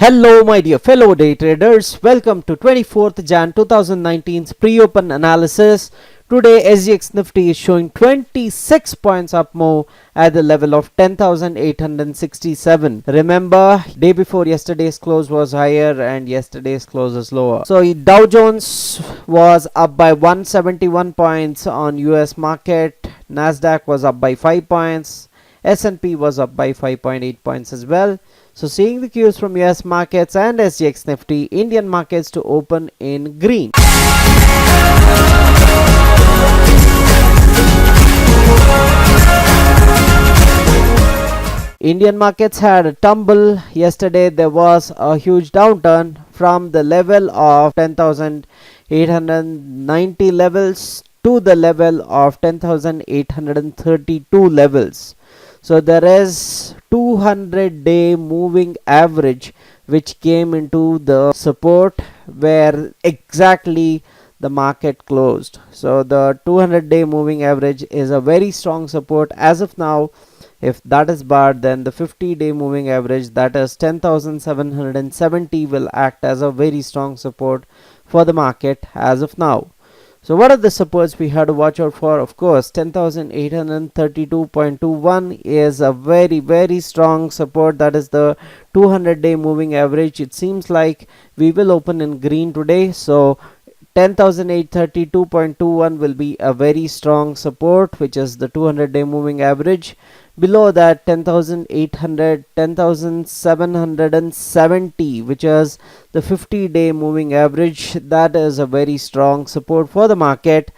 Hello my dear fellow day traders, welcome to 24th Jan 2019's pre-open analysis. Today SGX Nifty is showing 26 points up more at the level of 10,867. Remember, day before yesterday's close was higher and yesterday's close is lower. So DowJones was up by 171 points on US market, Nasdaq was up by 5 points, S&P was up by 5.8 points as well. So seeing the cues from US markets and SGX Nifty, Indian markets to open in green. Indian markets had a tumble yesterday. There was a huge downturn from the level of 10,890 levels to the level of 10,832 levels. So there is 200-day moving average which came into the support where exactly the market closed. So the 200-day moving average is a very strong support as of now. If that is barred, then the 50-day moving average, that is 10,770, will act as a very strong support for the market as of now. So what are the supports we have to watch out for? Of course, 10,832.21 is a very strong support. That is the 200-day moving average. It seems like we will open in green today. So 10,832.21 will be a very strong support, which is the 200-day moving average. Below that, 10,800, 10,770, which is the 50-day moving average. That is a very strong support for the market.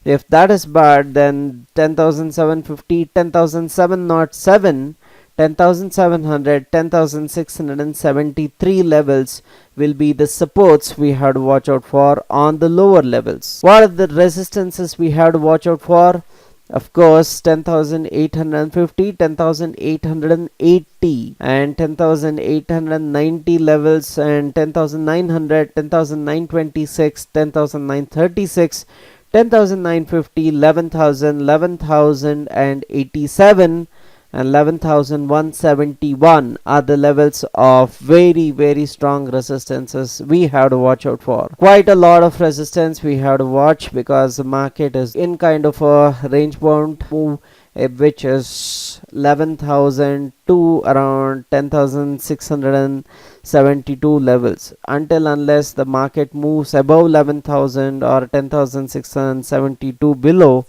If that is barred, then 10,750, 10,707, 10,700, 10,673 levels will be the supports we have to watch out for on the lower levels. What are the resistances we have to watch out for? Of course, 10,850, 10,880 and 10,890 levels, and 10,900, 10,926, 10,936, 10,950, 11,000, 11,087 and 11,171 are the levels of very strong resistances we have to watch out for. Quite a lot of resistance we have to watch because the market is in kind of a range bound move, which is 11,000 to around 10,672 levels. Unless the market moves above 11,000 or 10,672 below,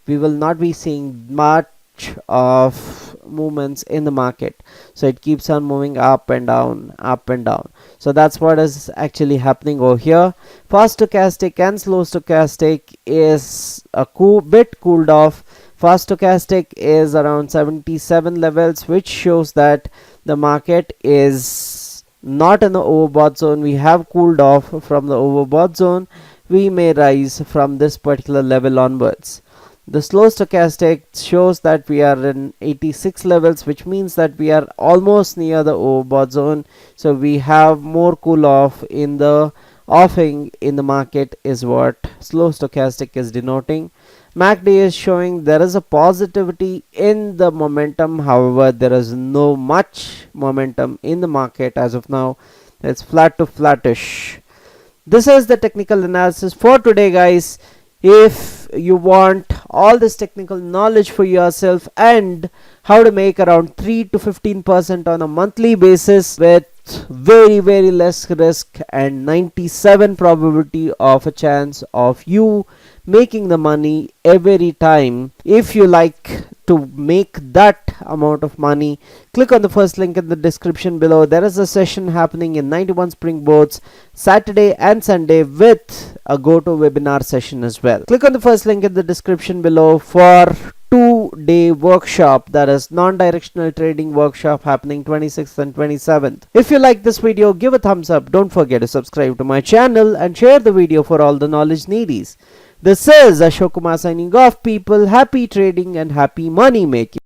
we will not be seeing much of movements in the market. So it keeps on moving up and down, up and down. So that's what is actually happening over here. Fast stochastic and slow stochastic is a bit cooled off. Fast stochastic is around 77 levels, which shows that the market is not in the overbought zone. We have cooled off from the overbought zone. We may rise from this particular level onwards. The slow stochastic shows that we are in 86 levels, which means that we are almost near the overbought zone. So we have more cool off in the offing in the market is what slow stochastic is denoting. MACD is showing there is a positivity in the momentum. However, there is no much momentum in the market as of now. It's flat to flattish. This is the technical analysis for today, guys. If you want all this technical knowledge for yourself and how to make around 3 to 15% on a monthly basis with very less risk and 97 probability of a chance of you making the money every time, if you like to make that amount of money, click on the first link in the description below. There is a session happening in 91 Springboards Saturday and Sunday with a GoToWebinar session as well. Click on the first link in the description below for 2-day workshop, that is non-directional trading workshop, happening 26th and 27th. If you like this video, give a thumbs up. Don't forget to subscribe to my channel and share the video for all the knowledge needies. This is Ashok Kumar signing off, people. Happy trading and happy money making.